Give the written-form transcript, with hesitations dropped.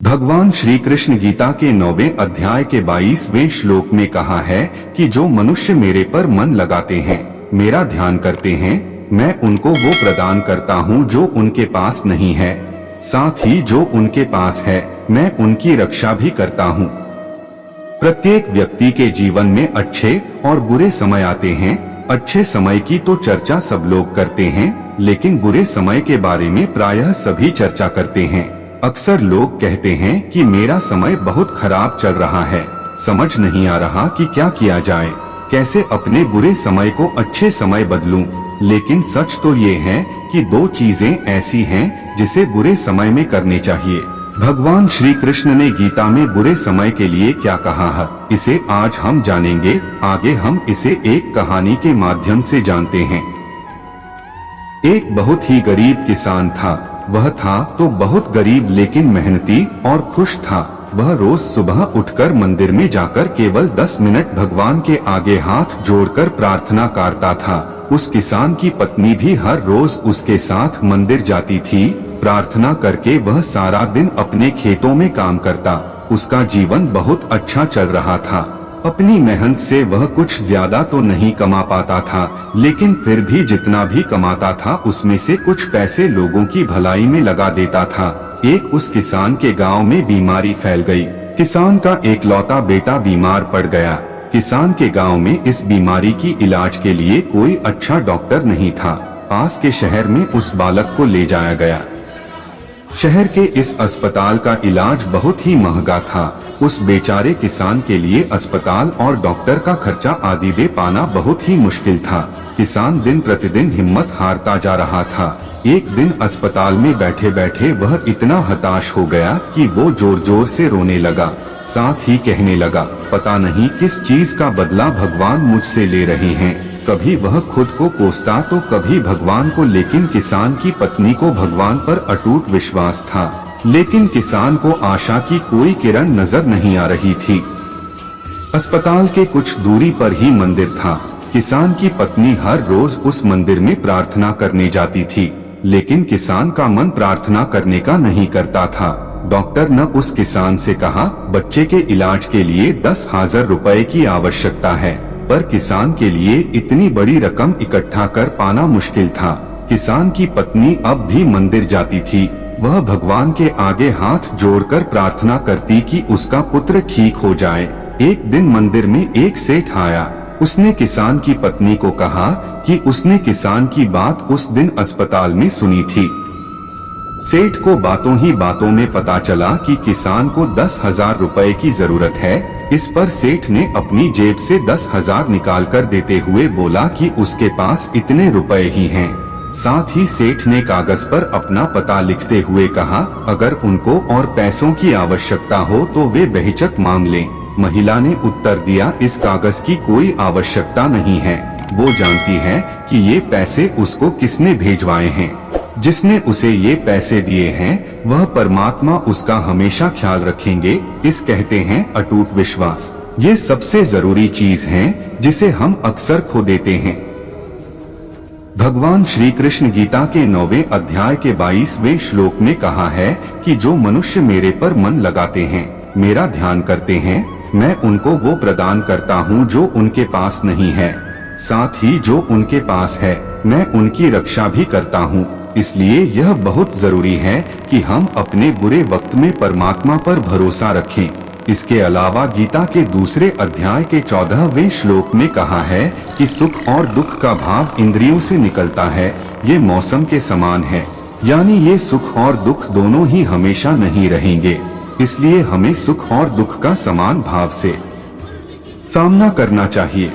भगवान श्री कृष्ण गीता के 9वें अध्याय के 22वें श्लोक में कहा है कि जो मनुष्य मेरे पर मन लगाते हैं, मेरा ध्यान करते हैं, मैं उनको वो प्रदान करता हूँ जो उनके पास नहीं है। साथ ही जो उनके पास है, मैं उनकी रक्षा भी करता हूँ। प्रत्येक व्यक्ति के जीवन में अच्छे और बुरे समय आते हैं। अच्छे समय की तो चर्चा सब लोग करते हैं, लेकिन बुरे समय के बारे में प्रायः सभी चर्चा करते हैं। अक्सर लोग कहते हैं कि मेरा समय बहुत खराब चल रहा है, समझ नहीं आ रहा कि क्या किया जाए, कैसे अपने बुरे समय को अच्छे समय बदलूं। लेकिन सच तो ये है कि दो चीजें ऐसी हैं जिसे बुरे समय में करनी चाहिए। भगवान श्री कृष्ण ने गीता में बुरे समय के लिए क्या कहा है, इसे आज हम जानेंगे। आगे हम इसे एक कहानी के माध्यम से जानते हैं। एक बहुत ही गरीब किसान था। वह था तो बहुत गरीब लेकिन मेहनती और खुश था। वह रोज सुबह उठकर मंदिर में जाकर केवल 10 मिनट भगवान के आगे हाथ जोड़कर प्रार्थना करता था। उस किसान की पत्नी भी हर रोज उसके साथ मंदिर जाती थी। प्रार्थना करके वह सारा दिन अपने खेतों में काम करता। उसका जीवन बहुत अच्छा चल रहा था। अपनी मेहनत से वह कुछ ज्यादा तो नहीं कमा पाता था, लेकिन फिर भी जितना भी कमाता था उसमें से कुछ पैसे लोगों की भलाई में लगा देता था। एक उस किसान के गांव में बीमारी फैल गई। किसान का एकलौता बेटा बीमार पड़ गया। किसान के गांव में इस बीमारी की इलाज के लिए कोई अच्छा डॉक्टर नहीं था। पास के शहर में उस बालक को ले जाया गया। शहर के इस अस्पताल का इलाज बहुत ही महंगा था। उस बेचारे किसान के लिए अस्पताल और डॉक्टर का खर्चा आदि दे पाना बहुत ही मुश्किल था। किसान दिन प्रतिदिन हिम्मत हारता जा रहा था। एक दिन अस्पताल में बैठे बैठे वह इतना हताश हो गया कि वो जोर जोर से रोने लगा। साथ ही कहने लगा, पता नहीं किस चीज का बदला भगवान मुझसे ले रहे हैं। कभी वह खुद को कोसता तो कभी भगवान को, लेकिन किसान की पत्नी को भगवान पर अटूट विश्वास था। लेकिन किसान को आशा की कोई किरण नजर नहीं आ रही थी। अस्पताल के कुछ दूरी पर ही मंदिर था। किसान की पत्नी हर रोज उस मंदिर में प्रार्थना करने जाती थी, लेकिन किसान का मन प्रार्थना करने का नहीं करता था। डॉक्टर ने उस किसान से कहा, बच्चे के इलाज के लिए 10,000 रुपए की आवश्यकता है, पर किसान के लिए इतनी बड़ी रकम इकट्ठा कर पाना मुश्किल था। किसान की पत्नी अब भी मंदिर जाती थी। वह भगवान के आगे हाथ जोड़कर प्रार्थना करती कि उसका पुत्र ठीक हो जाए। एक दिन मंदिर में एक सेठ आया। उसने किसान की पत्नी को कहा कि उसने किसान की बात उस दिन अस्पताल में सुनी थी। सेठ को बातों ही बातों में पता चला कि किसान को 10,000 रुपए की जरूरत है। इस पर सेठ ने अपनी जेब से 10,000 निकाल कर देते हुए बोला कि उसके पास इतने रुपए ही हैं। साथ ही सेठ ने कागज पर अपना पता लिखते हुए कहा, अगर उनको और पैसों की आवश्यकता हो तो वे बेहिचक मांग लें। महिला ने उत्तर दिया, इस कागज की कोई आवश्यकता नहीं है। वो जानती है कि ये पैसे उसको किसने भेजवाए हैं। जिसने उसे ये पैसे दिए हैं वह परमात्मा उसका हमेशा ख्याल रखेंगे। इस कहते हैं अटूट विश्वास। ये सबसे जरूरी चीज है जिसे हम अक्सर खो देते हैं। भगवान श्री कृष्ण गीता के 9वें अध्याय के 22वें श्लोक में कहा है कि जो मनुष्य मेरे पर मन लगाते हैं, मेरा ध्यान करते हैं, मैं उनको वो प्रदान करता हूँ जो उनके पास नहीं है। साथ ही जो उनके पास है, मैं उनकी रक्षा भी करता हूँ। इसलिए यह बहुत जरूरी है कि हम अपने बुरे वक्त में परमात्मा पर भरोसा रखें। इसके अलावा गीता के दूसरे अध्याय के 14वें श्लोक में कहा है कि सुख और दुख का भाव इंद्रियों से निकलता है, ये मौसम के समान है। यानी ये सुख और दुख दोनों ही हमेशा नहीं रहेंगे। इसलिए हमें सुख और दुख का समान भाव से सामना करना चाहिए।